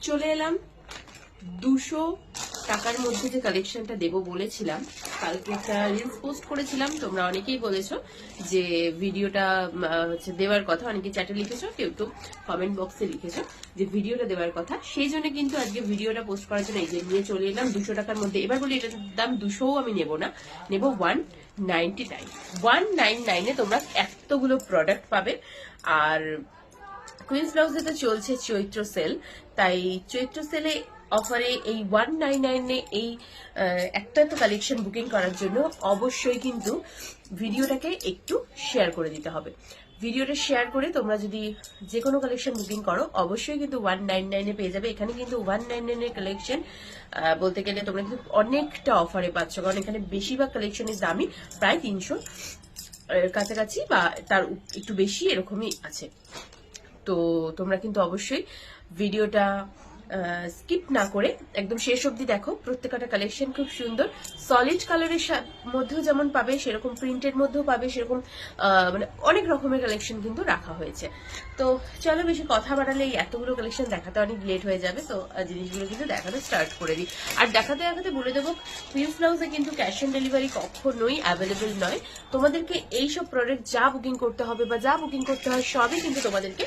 চলে এলাম 200 টাকার মধ্যে যে কালেকশনটা দেবো বলেছিলাম। কালকে একটা রিলস পোস্ট করেছিলাম, তোমরা অনেকেই বলেছো যে ভিডিওটা হচ্ছে দেওয়ার কথা, অনেকে চ্যাটে লিখেছো, কেউ তো কমেন্ট বক্সে লিখেছো যে ভিডিওটা দেওয়ার কথা। সেই জন্য কিন্তু আজকে ভিডিওটা পোস্ট করার জন্য এই যে নিয়ে চলে এলাম 200 টাকার মধ্যে। এবার বলি এটার দাম 200ও আমি নেব না, নেব 199। 199 এ তোমরা এতগুলো প্রোডাক্ট পাবে। আর কুইন্স ব্লাউজে তো চলছে চৈত্র সেল, তাই চৈত্র সেলে অফারে এই 199 এই একটা তো কালেকশন বুকিং করার জন্য অবশ্যই কিন্তু ভিডিওটাকে একটু শেয়ার করে দিতে হবে। ভিডিওটা শেয়ার করে তোমরা যদি যে কোনো কালেকশন বুকিং করো অবশ্যই কিন্তু 199 পেয়ে যাবে। এখানে কিন্তু 199 কালেকশন বলতে গেলে তোমরা কিন্তু অনেকটা অফারে পাচ্ছ, কারণ এখানে বেশিরভাগ কালেকশনের দামই প্রায় 300 কাছাকাছি বা তার একটু বেশি এরকমই আছে। তো তোমরা কিন্তু অবশ্যই ভিডিওটা স্কিপ না করে একদম শেষ অবধি দেখো। প্রত্যেকটা কালেকশন খুব সুন্দর, সলিড কালারের মধ্যেও যেমন পাবে সেরকম প্রিন্টের মধ্যেও পাবে, সেরকম মানে অনেক রকমের কালেকশন কিন্তু রাখা হয়েছে। তো চলো বেশি কথা বাড়ালে এই এতগুলো কালেকশন দেখাতে অনেক লেট হয়ে যাবে, তো জিনিসগুলো কিন্তু দেখাতে স্টার্ট করে দিই। আর দেখাতে দেখাতে বলে দেবো, কুইন্স ব্লাউজে কিন্তু ক্যাশ অন ডেলিভারি কখনোই অ্যাভেলেবেল নয়। তোমাদেরকে এইসব প্রোডাক্ট যা বুকিং করতে হবে বা যা বুকিং করতে হয় সবই কিন্তু তোমাদেরকে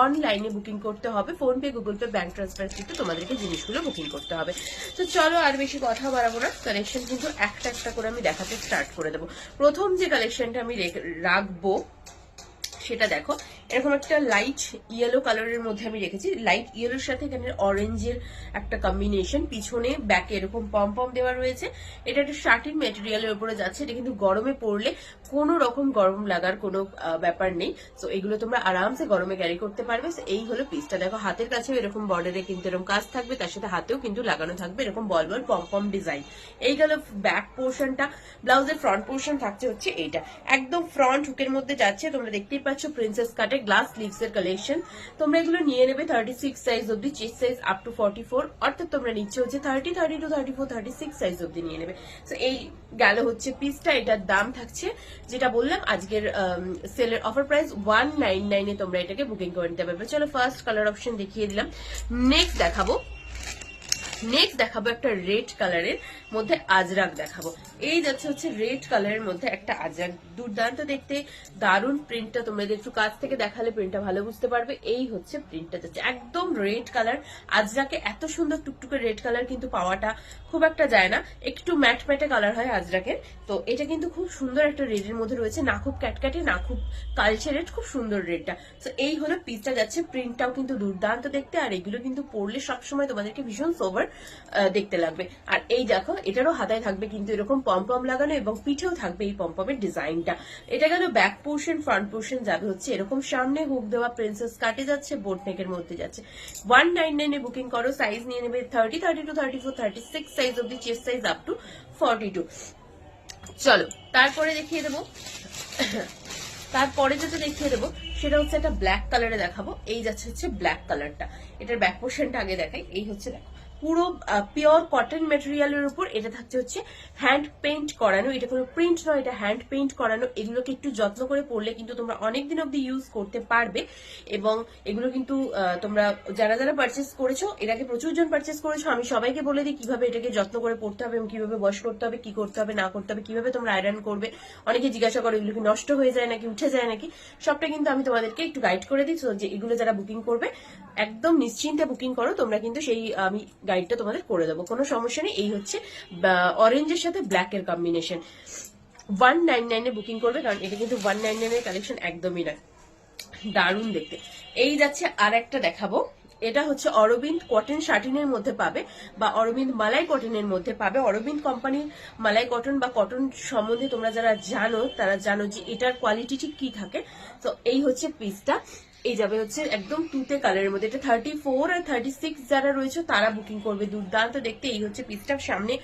অনলাইনে বুকিং করতে হবে। PhonePe, Google pay, bank transfer কিন্তু তোমাদেরকে জিনিসগুলো বুকিং করতে হবে। তো চলো আর বেশি কথা বাড়াবো না, কালেকশন কিন্তু একটা একটা করে আমি দেখাতে স্টার্ট করে দেবো। প্রথম যে কালেকশনটা আমি রাখবো সেটা দেখো, এরকম একটা লাইট ইয়েলো কালারের মধ্যে আমি রেখেছি। লাইট ইয়েলোর সাথে এখানে অরেঞ্জের একটা কম্বিনেশন, পিছনে ব্যাকে এরকম পম পম দেওয়া রয়েছে। এটা একটা শার্টিন মেটেরিয়ালের উপরে যাচ্ছে। এটা কিন্তু গরমে পরলে কোনো রকম গরম লাগার কোনো ব্যাপার নেই। তো এগুলো তোমরা আরামসে গরমে ক্যারি করতে পারবে। এই হলো পিসটা, দেখো হাতের কাছেও এরকম বর্ডারে কিন্তু এরকম কাজ থাকবে, তার সাথে হাতেও কিন্তু লাগানো থাকবে এরকম বল বল পম পম ডিজাইন। এই গেল ব্যাক পোর্শনটা। ব্লাউজের ফ্রন্ট পোর্শন থাকছে হচ্ছে এইটা, একদম ফ্রন্ট হুকের মধ্যে যাচ্ছে। তোমরা দেখতেই পাচ্ছ প্রিন্সেস কাটে গ্লাস স্লিভস এর কালেকশন। তোমরা এগুলো নিয়ে নেবে 36 সাইজ অব্দি, চেস্ট সাইজ আপ টু 44, অর্থাৎ তোমরা নিচ্ছে হচ্ছে 30, 32, 34, 36 সাইজ অব্দি নিয়ে নেবে। তো এই গেল হচ্ছে পিসটা। এটার দাম থাকছে যেটা বললাম আজকের সেলের অফার প্রাইস 199 এ তোমরা এটাকে বুকিং করে নিতে পারবে। চলো ফার্স্ট কালার অপশন দেখিয়ে দিলাম। নেক্সট দেখাবো একটা রেড কালারের মধ্যে আজরাক দেখাবো। এই যাচ্ছে হচ্ছে রেড কালারের মধ্যে একটা আজরাক, দুর্দান্ত দেখতে, দারুণ প্রিন্টটা। তোমরা একটু কাছ থেকে দেখালে প্রিন্টটা ভালো বুঝতে পারবে। এই হচ্ছে প্রিন্টটা যাচ্ছে একদম রেড কালার। আজরাকে এত সুন্দর টুকটুকে রেড কালার কিন্তু পাওয়াটা খুব একটা যায় না, একটু ম্যাট ম্যাটে কালার হয় আজরাকের। তো এটা কিন্তু খুব সুন্দর একটা রেডের মধ্যে রয়েছে, না খুব ক্যাটক্যাটে না খুব কালচে রেড, খুব সুন্দর রেডটা। তো এই হলো পিসটা যাচ্ছে। প্রিন্টটাও কিন্তু দুর্দান্ত দেখতে, আর এগুলো কিন্তু পরলে সবসময় তোমাদেরকে ভীষণ সোভার দেখতে লাগবে। আর এই দেখো এটারও হাতায় থাকবে কিন্তু এরকম পমপম লাগানো, এবং পিঠেও থাকবে এই পমপমের ডিজাইনটা। এটা গেল ব্যাক পোর্শন। ফ্রন্ট পোর্শন যাবে হচ্ছে এরকম সামনে হুক দেওয়া প্রিন্সেস কাটে যাচ্ছে, বোট নেকের মধ্যে যাচ্ছে। 199 এ বুকিং করো। সাইজ নিয়ে নেবে 30, 32, 34, 36 সাইজ অব্দি, চেস্ট সাইজ আপ টু 42। চলো তারপরে দেখিয়ে দেবো যেটা দেখিয়ে দেবো সেটা হচ্ছে একটা ব্ল্যাক কালারে দেখাবো। এই যাচ্ছে হচ্ছে ব্ল্যাক কালারটা। এটার ব্যাক পোর্শনটা আগে দেখাই। এই হচ্ছে দেখো পুরো পিওর কটন মেটেরিয়ালের উপর এটা থাকছে হচ্ছে হ্যান্ড পেইন্ট করানো। এটা কোনো প্রিন্ট নয়, এটা হ্যান্ড পেইন্ট করানো। এগুলোকে একটু যত্ন করে পরলে কিন্তু তোমরা অনেকদিন অব্দি ইউজ করতে পারবে। এবং এগুলো কিন্তু তোমরা যারা যারা পারচেস করেছো, এর আগে প্রচুর জন পারচেস করেছো, আমি সবাইকে বলে দিই কিভাবে এটাকে যত্ন করে পড়তে হবে এবং কিভাবে ওয়াশ করতে হবে, কি করতে হবে না করতে হবে, কিভাবে তোমরা আয়রন করবে। অনেকে জিজ্ঞাসা করো এগুলো কি নষ্ট হয়ে যায় নাকি, উঠে যায় নাকি, সবটা কিন্তু আমি তোমাদেরকে একটু গাইড করে দিই। যে এগুলো যারা বুকিং করবে একদম নিশ্চিন্তে বুকিং করো, তোমরা কিন্তু সেই আমি গাইডটা তোমাদের করে দেবো, কোনো সমস্যা নেই। এই হচ্ছে অরেঞ্জের সাথে ব্ল্যাক এর কম্বিনেশন। 199 এ বুকিং করবে, কারণ এটা কিন্তু 199 এর কালেকশন একদমই নয়, দারুণ দেখতে। এই যাচ্ছে আর একটা দেখাবো। এটা হচ্ছে অরবিন্দ কটন শার্টিনের মধ্যে পাবে, বা অরবিন্দ মালাই কটনের মধ্যে পাবে। অরবিন্দ কোম্পানির মালাই কটন বা কটন সম্বন্ধে তোমরা যারা জানো তারা জানো যে এটার কোয়ালিটি ঠিক কি থাকে। তো এই হচ্ছে পিসটা। এই যাবে হচ্ছে একদম তুতে কালারের মধ্যে। এটা 34 আর 36 যারা রয়েছে তারা বুকিং করবে, দুর্দান্ত দেখতে। এই হচ্ছে পিসটা। সামনে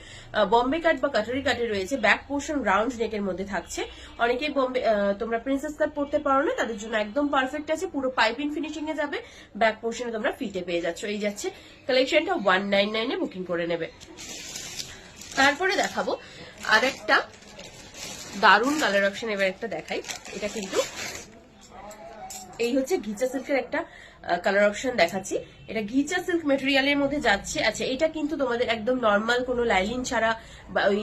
বম্বে কাট বা কাটারি কাটে রয়েছে। ব্যাক পোর্শন রাউন্ড নেকের মধ্যে থাকছে। অনেকেই বম্বে তোমরা প্রিন্সেস কাট পড়তে পারো না, তাদের জন্য একদম পারফেক্ট আছে। পুরো পাইপিং ফিনিশিং এ যাবে, ব্যাক পোর্শনে তোমরা ফিতে পেয়ে যাচ্ছ। এই যাচ্ছে কালেকশনটা। 199 এ বুকিং করে নেবে। তারপরে দেখাবো আর একটা দারুণ কালার অপশন। এবার একটা দেখাই। এটা কিন্তু এই হচ্ছে ঘিচা সিল্কের একটা কালার অপশন দেখাচ্ছি। এটা ঘিচা সিল্ক মেটেরিয়ালের মধ্যে যাচ্ছে। আচ্ছা, এটা কিন্তু তোমাদের একদম নর্মাল কোনো লাইলিন ছাড়া বা ওই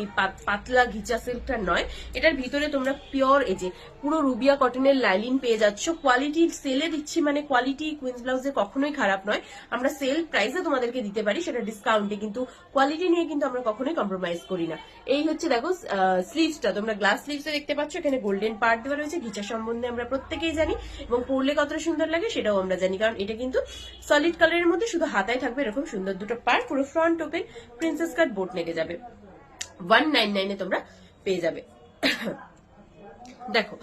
পাতলা ঘিচা সিল্কটা নয়। এটার ভিতরে তোমরা পিওর এই যে পুরো রুবিয়া কটনের লাইলিন পেয়ে যাচ্ছ। কোয়ালিটি সেলে দিচ্ছি, মানে কোয়ালিটি কুইন্স ব্লাউজে কখনোই খারাপ নয়। আমরা সেল প্রাইসে তোমাদেরকে দিতে পারি, সেটা ডিসকাউন্টে, কিন্তু কোয়ালিটি নিয়ে কিন্তু আমরা কখনোই কম্প্রোমাইজ করি না। এই হচ্ছে দেখো স্লিভসটা, তোমরা গ্লাস স্লিভসে দেখতে পাচ্ছ, এখানে গোল্ডেন পার্ট দেওয়া রয়েছে। ঘিচা সম্বন্ধে আমরা প্রত্যেকেই জানি এবং পরলে কতটা সুন্দর লাগে সেটাও আমরা জানি, কারণ এটা কিন্তু সলিড কালারের মধ্যে শুধু হাতায় থাকবে এরকম সুন্দর দুটো পার্ট, পুরো ফ্রন্ট ওপেন প্রিন্সেস কাট বোট নেকে যাবে। 199 এ তোমরা পেয়ে যাবে। দেখো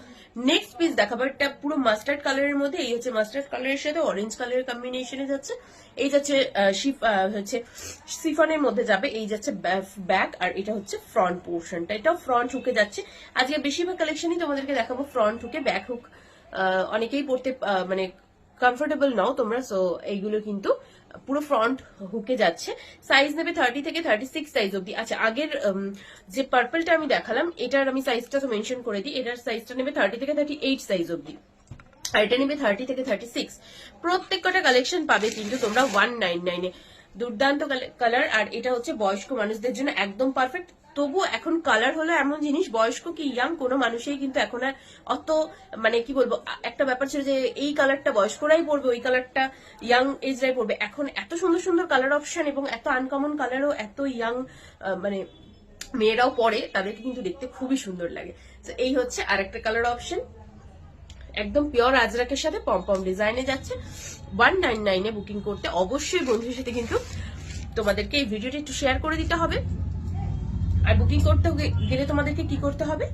নেক্সট পিস দেখাবো, এটা পুরো মাস্টার্ড কালারের মধ্যে। এই হচ্ছে মাস্টার্ড কালারের সাথে অরেঞ্জ কালারের কম্বিনেশনে যাচ্ছে। এই যাচ্ছে হচ্ছে সিফনের মধ্যে যাবে। এই যাচ্ছে ব্যাক, আর এটা হচ্ছে ফ্রন্ট পোর্শনটা, এটাও ফ্রন্ট হুকে যাচ্ছে। আজকে বেশিরভাগ কালেকশনই তোমাদেরকে দেখাবো ফ্রন্ট হুকে। ব্যাক হুক অনেকেই পড়তে মানে কমফোর্টেবল নাও তোমরা, সো এইগুলো কিন্তু পুরো ফ্রন্ট হুকে যাচ্ছে। সাইজ নেবে 30 থেকে 36 সাইজ অব্দি। আচ্ছা, আগের যে পার্পলটা আমি দেখালাম এটার আমি সাইজটা তো মেনশন করে দিই। এটার সাইজটা নেবে 30 থেকে 38 সাইজ অব্দি, আর এটা নেবে 30 থেকে 36। প্রত্যেক কটা কালেকশন পাবে কিন্তু তোমরা 199 এ। দুর্দান্ত কালার, আর এটা হচ্ছে বয়স্ক মানুষদের জন্য একদম পারফেক্ট। তবু এখন কালার হলো এমন জিনিস, বয়স্ক কি ইয়াং কোনো মানুষই কিন্তু এখন আর অত মানে কি বলবো, একটা ব্যাপার ছিল যে এই কালারটা বয়স্করাই পড়বে, ওই কালারটা ইয়াং এজরাই পড়বে। এখন এত সুন্দর সুন্দর কালার অপশন এবং এত আনকমন কালারও এত ইয়াং মানে মেয়েরাও পরে, তাদেরকে কিন্তু দেখতে খুবই সুন্দর লাগে। তো এই হচ্ছে আরেকটা কালার অপশন, একদম পিওর আজরাকের সাথে পম ডিজাইনে যাচ্ছে। 199 এ বুকিং করতে অবশ্যই বন্ধুদের সাথে কিন্তু তোমাদেরকে এই ভিডিওটা একটু শেয়ার করে দিতে হবে। আর বুকিং করতে গেলে তোমাদেরকে কি করতে হবে,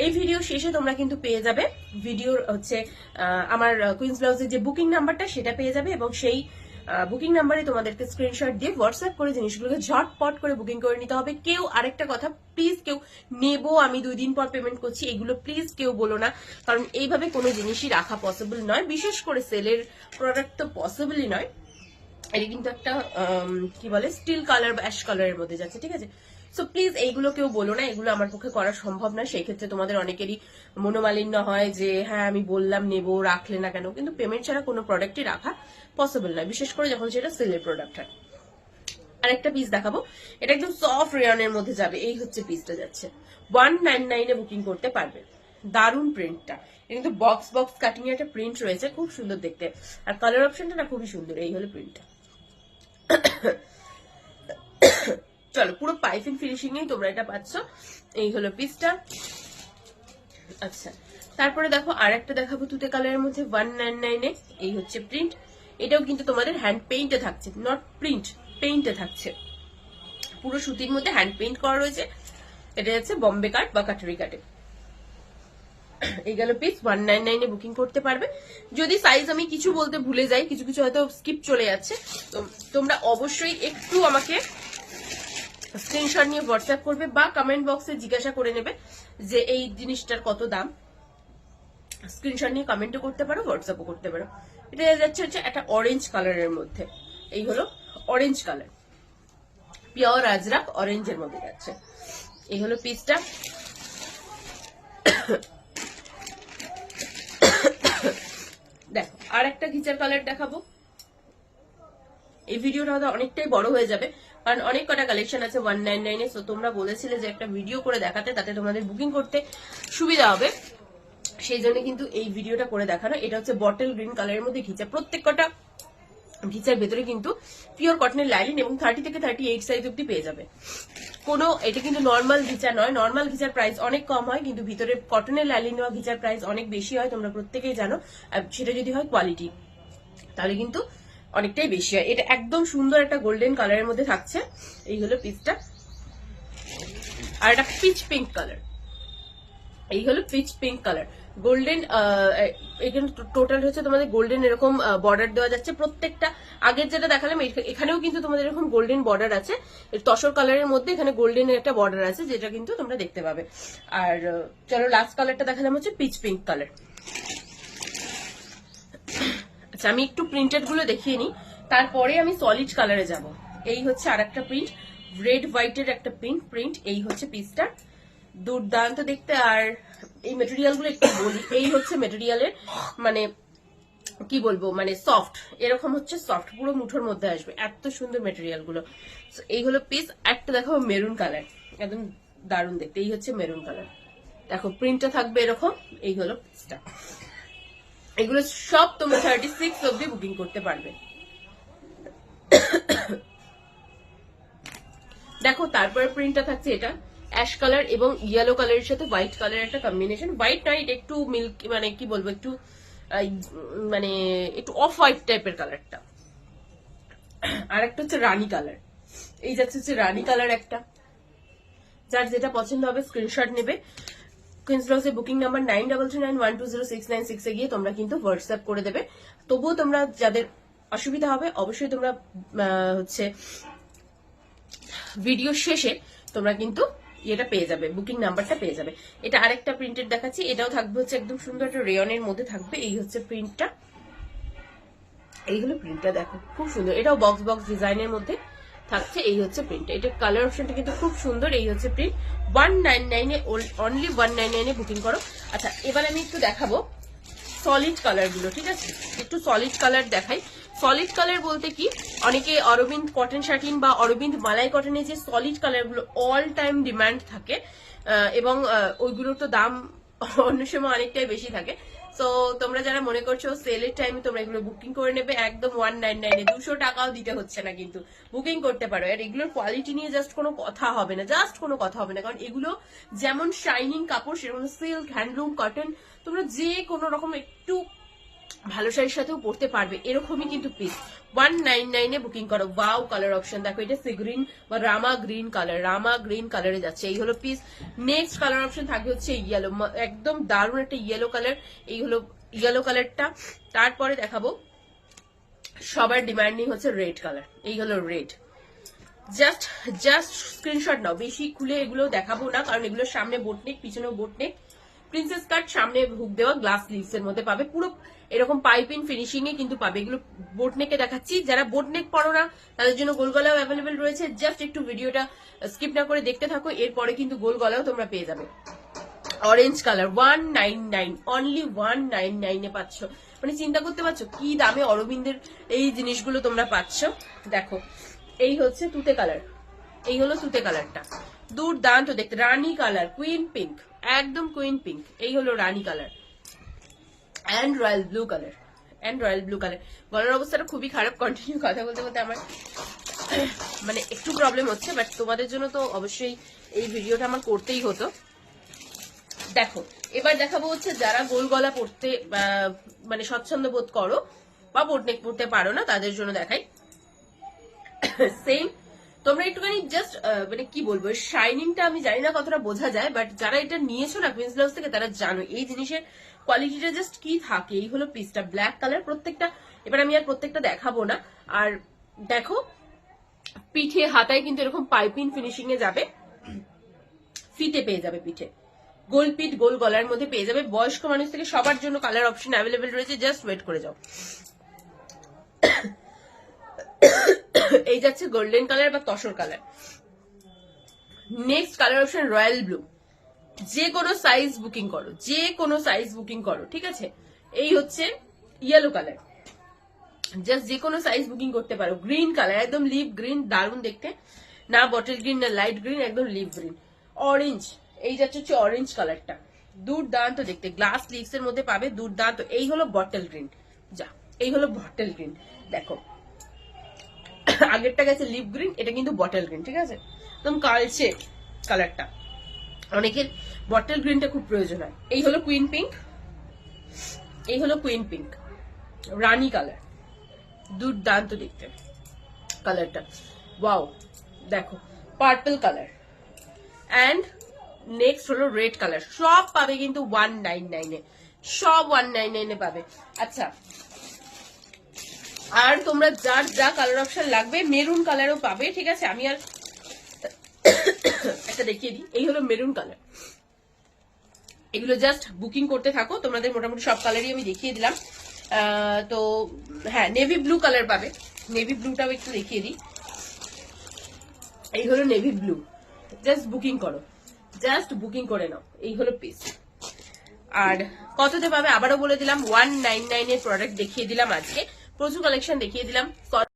এই ভিডিও শেষে তোমরা কিন্তু পেয়ে যাবে ভিডিওর হচ্ছে আমার কুইন্স ব্লাউজের যে বুকিং নাম্বারটা সেটা পেয়ে যাবে, এবং সেই বুকিং নাম্বারে তোমাদেরকে স্ক্রিনশট দিয়ে হোয়াটসঅ্যাপ করে জিনিসগুলোকে ঝটপট করে বুকিং করে নিতে হবে। কেউ আরেকটা কথা, প্লিজ কেউ নেবো আমি 2 দিন পর পেমেন্ট করছি এগুলো প্লিজ কেউ বলো না, কারণ এইভাবে কোনো জিনিসই রাখা পসিবল নয়, বিশেষ করে সেলের প্রোডাক্ট তো পসিবলই নয়। এটা কিন্তু একটা কি বলে স্টিল কালার বা অ্যাশ কালারের মধ্যে যাচ্ছে, ঠিক আছে? সো প্লিজ এইগুলো কেউ বলো না, এগুলো আমার পক্ষে করা সম্ভব না। সেই ক্ষেত্রে তোমাদের অনেকেরই মনোমালিন্য হয় যে হ্যাঁ আমি বললাম নেবো, রাখলে না কেন? কিন্তু পেমেন্ট ছাড়া কোনো প্রোডাক্টই রাখা পসিবল নয়, বিশেষ করে যখন সেটা সেলের প্রোডাক্ট হয়। আরেকটা পিস দেখাবো, এটা একদম সফট রেয়নের মধ্যে যাবে। এই হচ্ছে পিসটা যাচ্ছে 199 এ বুকিং করতে পারবে। দারুণ প্রিন্টটা, এটা কিন্তু বক্স বক্স কাটিং এর একটা প্রিন্ট রয়েছে, খুব সুন্দর দেখতে, আর কালার অপশনটা না খুবই সুন্দর। এই হলো প্রিন্টটা। চলো, পুরো পাইপিং ফিনিশিং এই তোমরা এটা পাচ্ছ। এই হলো পিসটা। আচ্ছা, তারপরে দেখো আর একটা দেখাবো তুতে কালারের মধ্যে 199 এ। এই হচ্ছে প্রিন্ট, এটাও কিন্তু তোমাদের হ্যান্ড পেইন্টে থাকছে, নট প্রিন্ট, পেইন্টে থাকছে। পুরো সুতির মধ্যে হ্যান্ড পেইন্ট করা রয়েছে। এটা হচ্ছে বম্বে কাট বা কাটারি কাটে। এই গেল পিস, 199 এ বুকিং করতে পারবে। যদি সাইজ আমি কিছু বলতে ভুলে যাই, কিছু কিছু হয়তো স্কিপ চলে যাচ্ছে, তো তোমরা অবশ্যই একটু আমাকে স্ক্রিনশট নিয়ে হোয়াটসঅ্যাপ করবে বা কমেন্ট বক্সে জিজ্ঞাসা করে নেবে যে এই জিনিসটার কত দাম। স্ক্রিনশট নিয়ে কমেন্টও করতে পারো, হোয়াটসঅ্যাপও করতে পারো। এটা যাচ্ছে হচ্ছে একটা অরেঞ্জ কালারের মধ্যে। এই হলো অরেঞ্জ কালার, পিওর আজরাক অরেঞ্জের মধ্যে যাচ্ছে। এই হলো পিসটা। দেখো আর একটা ঘিচার কালার দেখাবো। এই ভিডিওটা হয়তো অনেকটাই বড় হয়ে যাবে, কারণ অনেক কটা কালেকশন আছে 199 এ। সো তোমরা বলেছিলে যে একটা ভিডিও করে দেখাতে, তাতে তোমাদের বুকিং করতে সুবিধা হবে, সেই জন্য কিন্তু এই ভিডিওটা করে দেখানো। এটা হচ্ছে বটল গ্রিন কালারের মধ্যে ঘিচা। প্রত্যেক কটা ঘিচার ভেতরে কিন্তু পিওর কটনের লাইলিন এবং 30 থেকে 38 সাইজ অব্দি পেয়ে যাবে। কোনো এটা কিন্তু নর্মাল ঘিচা নয়, নর্মাল ঘিচার প্রাইস অনেক কম হয়, কিন্তু ভিতরে কটনের লাইলিন নেওয়া ঘিচার প্রাইস অনেক বেশি হয়, তোমরা প্রত্যেকেই জানো। আর সেটা যদি হয় কোয়ালিটি, তাহলে কিন্তু অনেকটাই বেশি হয়। এটা একদম সুন্দর একটা গোল্ডেন কালারের মধ্যে থাকছে। এই হলো পিসটা। আর এটা পিচ পিঙ্ক কালার। এই হলো পিচ পিঙ্ক কালার, গোল্ডেন। এখানে টোটাল হচ্ছে তোমাদের গোল্ডেন এরকম বর্ডার দেওয়া যাচ্ছে প্রত্যেকটা। আগের যেটা দেখালাম এখানেও কিন্তু তোমাদের এরকম গোল্ডেন বর্ডার আছে, তসর কালারের মধ্যে এখানে গোল্ডেনের একটা বর্ডার আছে, যেটা কিন্তু তোমরা দেখতে পাবে। আর চলো লাস্ট কালারটা দেখালাম হচ্ছে পিচ পিঙ্ক কালার। আচ্ছা, আমি একটু প্রিন্টেড গুলো দেখিয়ে নিই, তারপরে আমি সলিড কালারে যাব। এই হচ্ছে আর একটা প্রিন্ট, রেড হোয়াইটের একটা প্রিন্ট। এই হচ্ছে পিসটা, দুর্দান্ত দেখতে। আর এই মেটেরিয়াল গুলো একটু বলি, এই হচ্ছে মেটেরিয়ালের মানে কি বলবো মানে সফট, এরকম হচ্ছে সফট, পুরো মুঠোর মধ্যে আসবে, এত সুন্দর মেটেরিয়াল গুলো। এই হলো পিস। একটা দেখাবো মেরুন কালার, একদম দারুণ দেখতে। এই হচ্ছে মেরুন কালার, দেখো প্রিন্টটা থাকবে এরকম। এই হলো পিসটা। এগুলো সব তোমরা 36 অব্দি বুকিং করতে পারবে। দেখো তারপরে প্রিন্টটা থাকছে এটা অ্যাশ কালার এবং ইয়েলো কালারের সাথে হোয়াইট কালারের একটা কম্বিনেশন। হোয়াইট নয়, এটা একটু মিল্ক মানে কি বলবো, একটু মানে একটু অফ হোয়াইট টাইপের কালারটা। আর একটা হচ্ছে রানী কালার, এই যাচ্ছে হচ্ছে রানী কালার একটা। যার যেটা পছন্দ হবে স্ক্রিনশট নেবে। কুইন্স ব্লগসের বুকিং নাম্বার 9339120696 এ গিয়ে তোমরা কিন্তু হোয়াটসঅ্যাপ করে দেবে। তবুও তোমরা যাদের অসুবিধা হবে অবশ্যই তোমরা হচ্ছে ভিডিও শেষে তোমরা কিন্তু এটা পেয়ে যাবে, বুকিং নাম্বারটা পেয়ে যাবে। এটা আরেকটা প্রিন্টেড দেখাচ্ছি, এটাও থাকবে হচ্ছে একদম সুন্দর একটা রেয়নের মধ্যে থাকবে। এই হচ্ছে প্রিন্টটা, এই হলো প্রিন্টটা, দেখো খুব সুন্দর। এটাও বক্স বক্স ডিজাইনের মধ্যে থাকছে। এই হচ্ছে প্রিন্ট, এটা কালার অপশনটা কিন্তু খুব সুন্দর। এই হচ্ছে প্রিন্ট 199 এ, অনলি 199 এ বুকিং করো। আচ্ছা এবার আমি একটু দেখাবো সলিড কালার গুলো, ঠিক আছে? একটু সলিড কালার দেখাই। সলিড কালার বলতে কি, অনেকে অরবিন্দ কটন শাটিন বা অরবিন্দ মালাই কটনের যে সলিড কালার গুলো অল টাইম ডিমান্ড থাকে, এবং ওইগুলোর তো দাম অন্য সময় অনেকটাই বেশি থাকে। তো তোমরা যারা মনে করছো সেলের টাইমে তোমরা এগুলো বুকিং করে নেবে একদম 199 এ, 200 টাকাও দিতে হচ্ছে না, কিন্তু বুকিং করতে পারো। আর এগুলোর কোয়ালিটি নিয়ে জাস্ট কোনো কথা হবে না, জাস্ট কোনো কথা হবে না, কারণ এগুলো যেমন শাইনিং কাপড় সেরকম সিল্ক, হ্যান্ডলুম, কটন, তোমরা যে কোনো রকম একটু ভালো শাড়ির সাথেও পড়তে পারবে, এরকমই কিন্তু পিস। 199 এ বুকিং করো। ওয়াও কালার অপশন দেখো, এটা সি গ্রিন বা রামা গ্রিন কালার, রামা গ্রিন কালারে যাচ্ছে। এই হলো পিস। নেক্সট কালার অপশন থাকবে হচ্ছে ইয়েলো, একদম দারুণ একটা ইয়েলো কালার। এই হলো ইয়েলো কালারটা। তারপরে দেখাবো সবার ডিমান্ডিং হচ্ছে রেড কালার। এই হলো রেড। জাস্ট স্ক্রিনশট নাও, বেশি খুলে এগুলো দেখাবো না, কারণ এগুলোর সামনে বোটনেক, পিছনেও বোটনেক, প্রিন্সেস কাট, সামনে হুক দেওয়া, গ্লাস লিভস এর মধ্যে পাবে, পুরো এরকম পাইপিং ফিনিশিং এ কিন্তু পাবে। এগুলো বোটনেকে দেখাচ্ছি, যারা বোটনেক পরো না তাদের জন্য গোল গলাও অ্যাভেলেবেল রয়েছে। জাস্ট একটু ভিডিওটা স্কিপ না করে দেখতে থাকো, এরপরে কিন্তু গোল গলাও তোমরা পেয়ে যাবে। অরেঞ্জ কালার 199, অনলি 199 এ পাচ্ছ। মানে চিন্তা করতে পারছো কি দামে অরবিন্দের এই জিনিসগুলো তোমরা পাচ্ছ। দেখো এই হচ্ছে তুতে কালার, এই হলো তুতে কালারটা, দুর্দান্ত দেখতে। রানী কালার, কুইন পিঙ্ক, একদম কুইন পিঙ্ক। এই হলো রানী colour and royal blue colour, and royal blue colour. গলার অবস্থাটা খুবই খারাপ, কন্টিনিউ কথা বলতে বলতে আমার মানে একটু প্রবলেম হচ্ছে, বাট তোমাদের জন্য তো অবশ্যই এই ভিডিওটা আমার করতেই হতো। দেখো এবার দেখাবো হচ্ছে যারা গোল গলা পড়তে মানে স্বচ্ছন্দ বোধ করো বা বোটনেক পড়তে পারো না, তাদের জন্য দেখাই। সেম তোমরা একটুখানি জাস্ট মানে কি বলবো, শাইনিংটা আমি জানি না কতটা বোঝা যায়, বাট যারা এটা নিয়েছো না কুইন্স ব্লাউজ থেকে তারা জানো এই জিনিসের কোয়ালিটিটা জাস্ট কি থাকে। এই হলো পিসটা, ব্ল্যাক কালার প্রত্যেকটা। এবার আমি আর প্রত্যেকটা দেখাবো না। আর দেখো পিঠে হাতায় কিন্তু এরকম পাইপিং ফিনিশিং এ যাবে, ফিতে পেয়ে যাবে পিঠে, গোল পিঠ গোল গলার মধ্যে পেয়ে যাবে। বয়স্ক মানুষ থেকে সবার জন্য কালার অপশন অ্যাভেলেবেল রয়েছে, জাস্ট ওয়েট করে যাও। এই যাচ্ছে গোল্ডেন কালার বা tussar colour. Next colour option royal blue. যে কোনো সাইজ বুকিং করো, যে কোনো সাইজ বুকিং করো, ঠিক আছে? এই হচ্ছে ইয়েলো কালার, জাস্ট যে কোনো সাইজ বুকিং করতে পারো। গ্রিন কালার, একদম লিভ গ্রিন, দারুণ দেখতে, না বটল গ্রিন না লাইট গ্রিন, একদম লিভ গ্রিন। অরেঞ্জ, এই যাচ্ছে হচ্ছে অরেঞ্জ কালারটা, দুর্দান্ত দেখতে, গ্লাস লিভস এর মধ্যে পাবে, দুর্দান্ত। এই হলো বটল গ্রিন, যা এই হলো বটল গ্রিন। দেখো আগেরটা গেছে লিভ গ্রিন, এটা কিন্তু বটল গ্রিন, ঠিক আছে? একদম কালচে কালারটা, অনেকের বটল গ্রিনটা খুব প্রয়োজন হয়। এই হলো কুইন পিঙ্ক, এই হলো কুইন পিঙ্ক, রানী কালার, দুর্দান্ত দেখতে কালারটা। ওয়াও দেখো পার্পল কালার, অ্যান্ড নেক্সট হলো রেড কালার। সব পাবে কিন্তু 199 এ, সব 199 এ পাবে। আচ্ছা আর তোমরা যার যা কালার অপশন লাগবে, মেরুন কালারও পাবে, ঠিক আছে? আমি আর একটা দেখিয়ে দিই, এই হলো মেরুন কালার। এগুলো জাস্ট বুকিং করতে থাকো, তোমাদের মোটামুটি সব কালারই আমি দেখিয়ে দিলাম। তো হ্যাঁ, নেভি ব্লু কালার পাবে, নেভি ব্লুটাও একটু দেখিয়ে দিই। এই হলো নেভি ব্লু, জাস্ট বুকিং করো, জাস্ট বুকিং করে নাও। এই হলো পিস। আর কততে পাবে আবারও বলে দিলাম, 199 এর প্রোডাক্ট দেখিয়ে দিলাম আজকে, প্রচুর কালেকশন দেখিয়ে দিলাম।